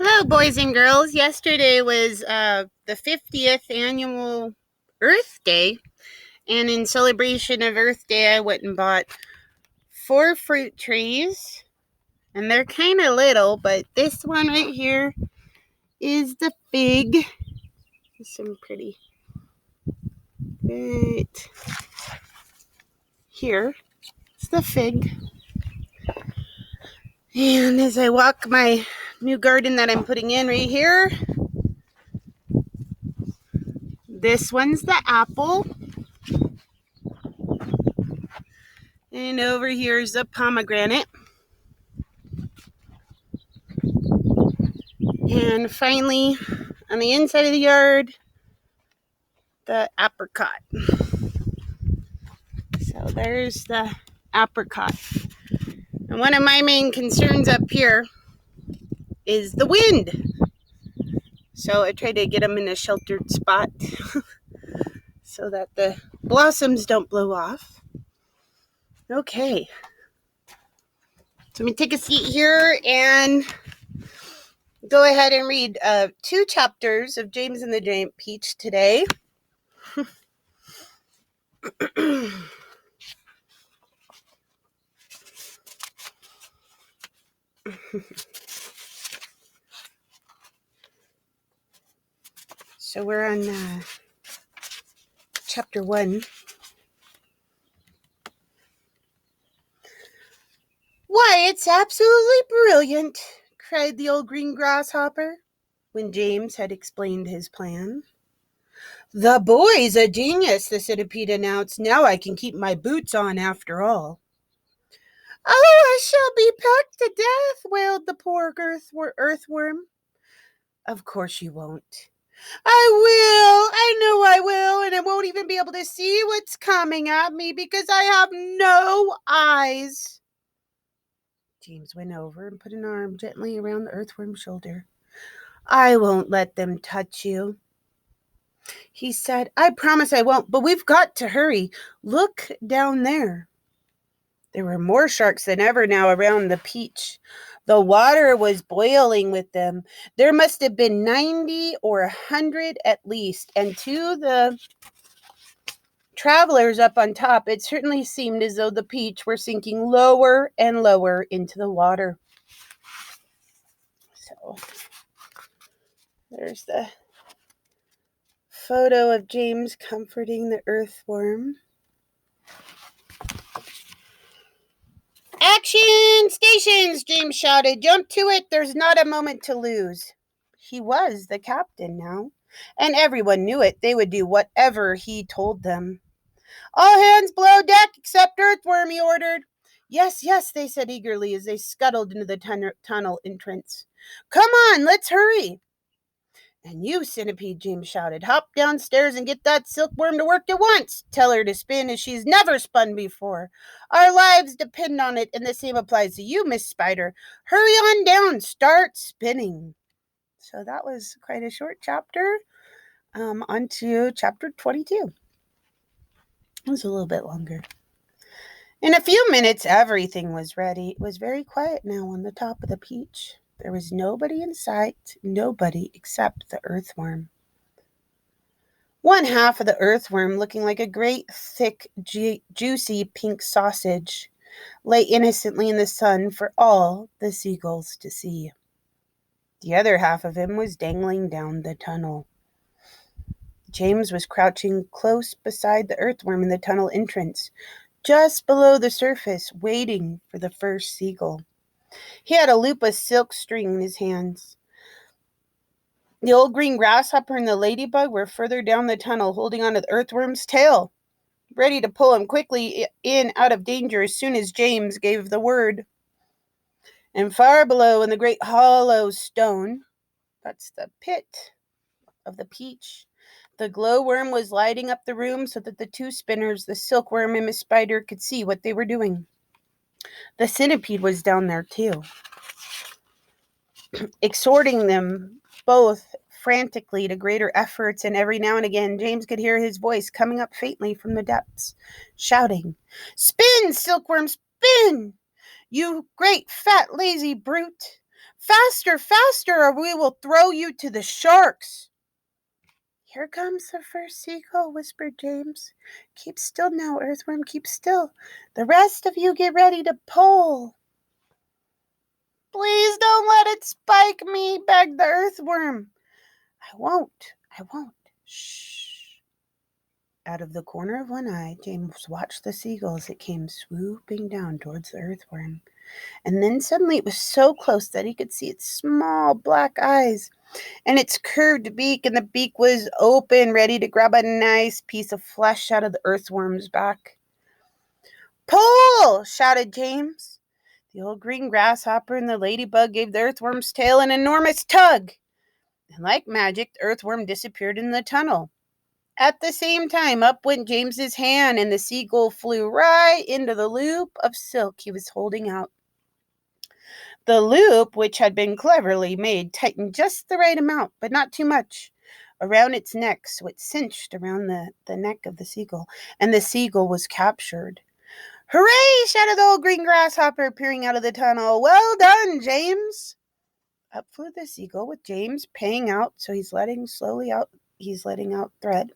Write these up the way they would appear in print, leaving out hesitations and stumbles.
Hello, boys and girls. Yesterday was the 50th annual Earth Day, and in celebration of Earth Day, I went and bought 4 fruit trees, and they're kind of little, but this one right here is the fig. There's some pretty right here. It's the fig. And as I walk my new garden that I'm putting in right here, this one's the apple. And over here is the pomegranate. And finally, on the inside of the yard, the apricot. So there's the apricot. And one of my main concerns up here is the wind. So I try to get them in a sheltered spot so that the blossoms don't blow off. Okay. So let me take a seat here and go ahead and read 2 chapters of James and the Giant Peach today. So we're on chapter 1. "Why, it's absolutely brilliant," cried the old green grasshopper, when James had explained his plan. "The boy's a genius," the centipede announced. "Now I can keep my boots on after all." "Oh, I shall be pecked to death," wailed the poor earthworm. "Of course you won't." I know I will, and I won't even be able to see what's coming at me because I have no eyes." James went over and put an arm gently around the earthworm's shoulder. "I won't let them touch you," he said. "I promise I won't, but we've got to hurry. Look down there." There were more sharks than ever now around the peach. The water was boiling with them. There must have been 90 or 100 at least, and to the travelers up on top, it certainly seemed as though the peach were sinking lower and lower into the water. So there's the photo of James comforting the earthworm. "Action stations!" James shouted. "Jump to it. There's not a moment to lose." He was the captain now, and everyone knew it. They would do whatever he told them. "All hands below deck except earthworm," he ordered. Yes, yes, they said eagerly as they scuttled into the tunnel entrance. "Come on, let's hurry." "And you, centipede," James shouted, "hop downstairs and get that silkworm to work at once. Tell her to spin as she's never spun before. Our lives depend on it, and the same applies to you, Miss Spider. Hurry on down. Start spinning." So that was quite a short chapter. On to chapter 22. It was a little bit longer. In a few minutes, everything was ready. It was very quiet now on the top of the peach. There was nobody in sight, nobody except the earthworm. One half of the earthworm, looking like a great, thick, juicy pink sausage, lay innocently in the sun for all the seagulls to see. The other half of him was dangling down the tunnel. James was crouching close beside the earthworm in the tunnel entrance, just below the surface, waiting for the first seagull. He had a loop of silk string in his hands. The old green grasshopper and the ladybug were further down the tunnel, holding onto the earthworm's tail, ready to pull him quickly in out of danger as soon as James gave the word. And far below in the great hollow stone, that's the pit of the peach, the glowworm was lighting up the room so that the 2 spinners, the silkworm and Miss Spider, could see what they were doing. The centipede was down there too, exhorting them both frantically to greater efforts, and every now and again James could hear his voice coming up faintly from the depths, shouting, "Spin, silkworm, spin! You great, fat, lazy brute! Faster, faster, or we will throw you to the sharks. Here comes the first seagull, whispered James. Keep still now, Earthworm, keep still. The rest of you get ready to pull. Please don't let it spike me, begged the Earthworm. I won't. Shh. Out of the corner of one eye, James watched the seagull as it came swooping down towards the Earthworm. And then suddenly it was so close that he could see its small black eyes and its curved beak, and the beak was open, ready to grab a nice piece of flesh out of the Earthworm's back. Pull! Shouted James. The old green grasshopper and the ladybug gave the Earthworm's tail an enormous tug. And like magic, the Earthworm disappeared in the tunnel. At the same time, up went James's hand, and the seagull flew right into the loop of silk he was holding out. The loop, which had been cleverly made, tightened just the right amount, but not too much, around its neck, so it cinched around the neck of the seagull, and the seagull was captured. Hooray! Shouted the old green grasshopper, peering out of the tunnel. Well done, James! Up flew the seagull with James paying out, so he's letting out thread.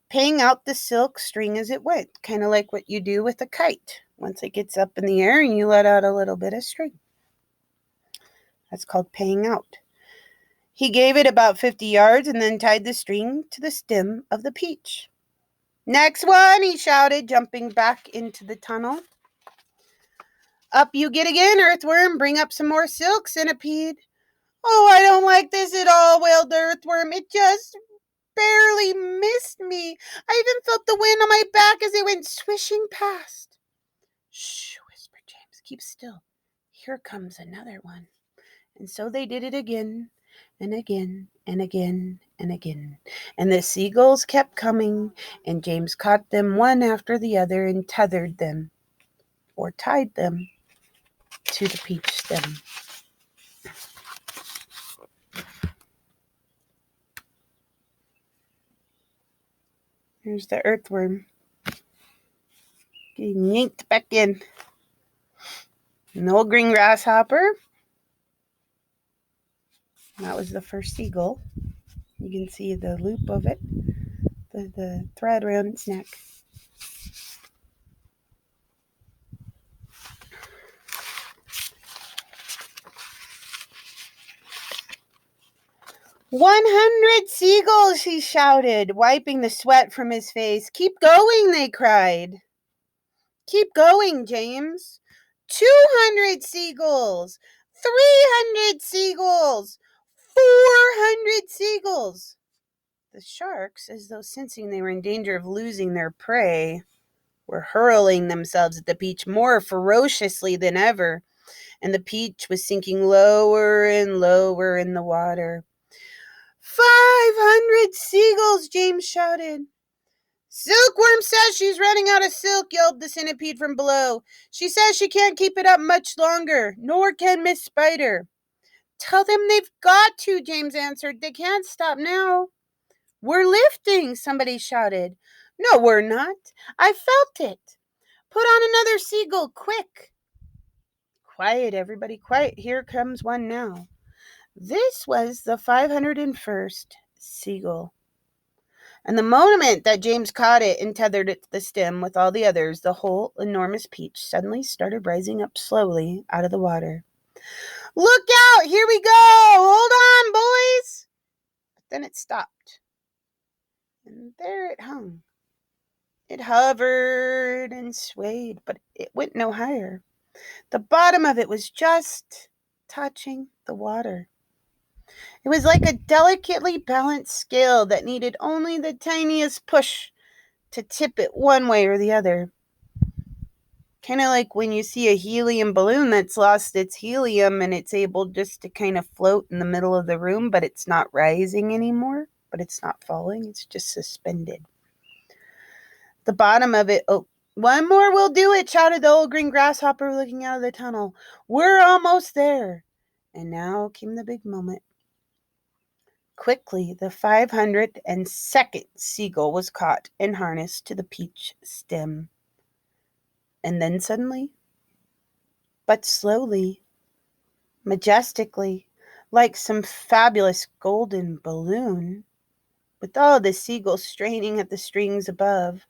Paying out the silk string as it went, kind of like what you do with a kite. Once it gets up in the air and you let out a little bit of string. That's called paying out. He gave it about 50 yards and then tied the string to the stem of the peach. Next one, he shouted, jumping back into the tunnel. Up you get again, Earthworm. Bring up some more silk, Centipede. Oh, I don't like this at all, wailed the Earthworm. It just barely missed me. I even felt the wind on my back as it went swishing past. Shh, whispered James. Keep still. Here comes another one. And so they did it again and again and again and again. And the seagulls kept coming, and James caught them one after the other and tethered them, or tied them, to the peach stem. Here's the Earthworm getting yanked back in. An old green grasshopper. That was the first seagull. You can see the loop of it, the thread around its neck. "100 seagulls!" he shouted, wiping the sweat from his face. "Keep going!" they cried. "Keep going, James." 200 seagulls! 300 seagulls! 400 seagulls! The sharks, as though sensing they were in danger of losing their prey, were hurling themselves at the peach more ferociously than ever, and the peach was sinking lower and lower in the water. 500 seagulls! James shouted. "Silkworm says she's running out of silk," yelled the centipede from below. "She says she can't keep it up much longer, nor can Miss Spider." "Tell them they've got to," James answered. "They can't stop now." "We're lifting," somebody shouted. "No, we're not. I felt it. Put on another seagull, quick." Quiet, everybody, quiet. Here comes one now. This was the 501st seagull. And the moment that James caught it and tethered it to the stem with all the others, the whole enormous peach suddenly started rising up slowly out of the water. "Look out! Here we go! Hold on, boys!" But then it stopped. And there it hung. It hovered and swayed, but it went no higher. The bottom of it was just touching the water. It was like a delicately balanced scale that needed only the tiniest push to tip it one way or the other. Kind of like when you see a helium balloon that's lost its helium and it's able just to kind of float in the middle of the room, but it's not rising anymore, but it's not falling, it's just suspended. The bottom of it, "Oh, one more will do it," shouted the old green grasshopper looking out of the tunnel. "We're almost there." And now came the big moment. Quickly, the 502nd seagull was caught and harnessed to the peach stem. And then suddenly, but slowly, majestically, like some fabulous golden balloon. With all the seagulls straining at the strings above,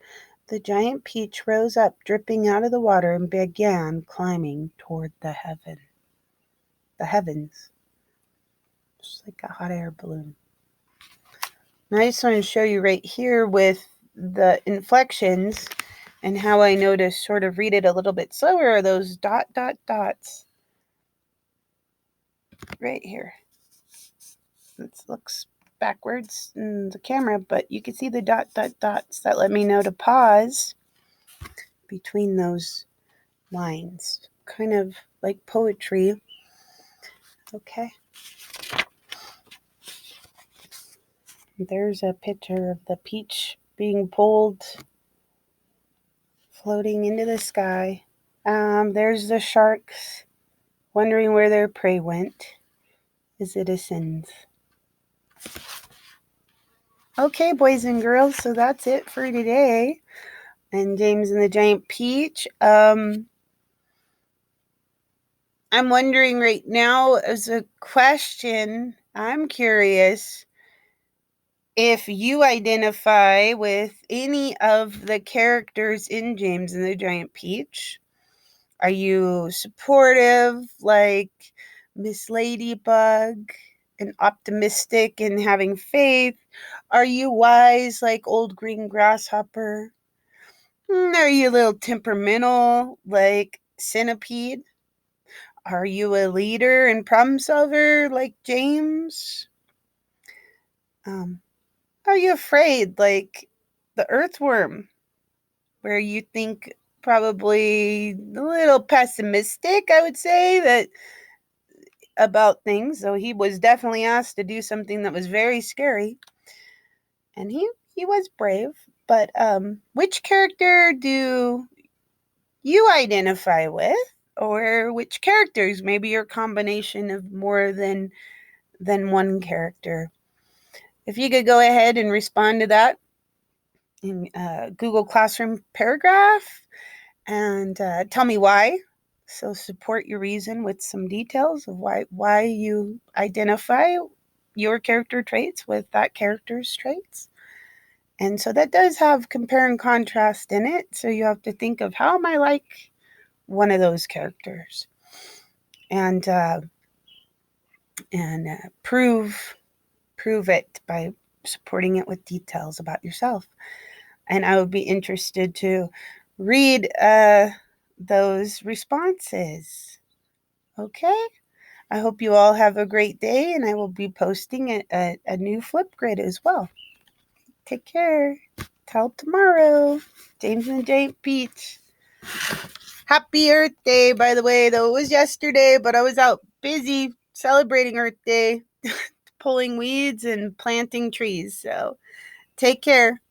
the giant peach rose up, dripping out of the water, and began climbing toward the heavens, just like a hot air balloon. And I just want to show you right here with the inflections and how I know to sort of read it a little bit slower are those dots right here. It looks backwards in the camera, but you can see the dots that let me know to pause between those lines. Kind of like poetry. Okay. There's a picture of the peach being pulled, floating into the sky. There's the sharks wondering where their prey went. Is it a sins? Okay, boys and girls, so that's it for today. And James and the Giant Peach. I'm wondering right now, as a question, I'm curious if you identify with any of the characters in James and the Giant Peach. Are you supportive, like Miss Ladybug, and optimistic and having faith? Are you wise, like Old Green Grasshopper? Are you a little temperamental, like Centipede? Are you a leader and problem solver, like James? Are you afraid, like the earthworm, where you think probably a little pessimistic, I would say, that about things, though he was definitely asked to do something that was very scary, and he was brave. But which character do you identify with, or which characters? Maybe you're a combination of more than one character. If you could go ahead and respond to that in Google Classroom paragraph and tell me why. So support your reason with some details of why you identify your character traits with that character's traits. And so that does have compare and contrast in it. So you have to think of, how am I like one of those characters? And prove it by supporting it with details about yourself. And I would be interested to read those responses. Okay? I hope you all have a great day, and I will be posting a new Flipgrid as well. Take care. Till tomorrow. James and Giant Peach. Happy Earth Day, by the way, though it was yesterday, but I was out busy celebrating Earth Day, pulling weeds and planting trees. So take care.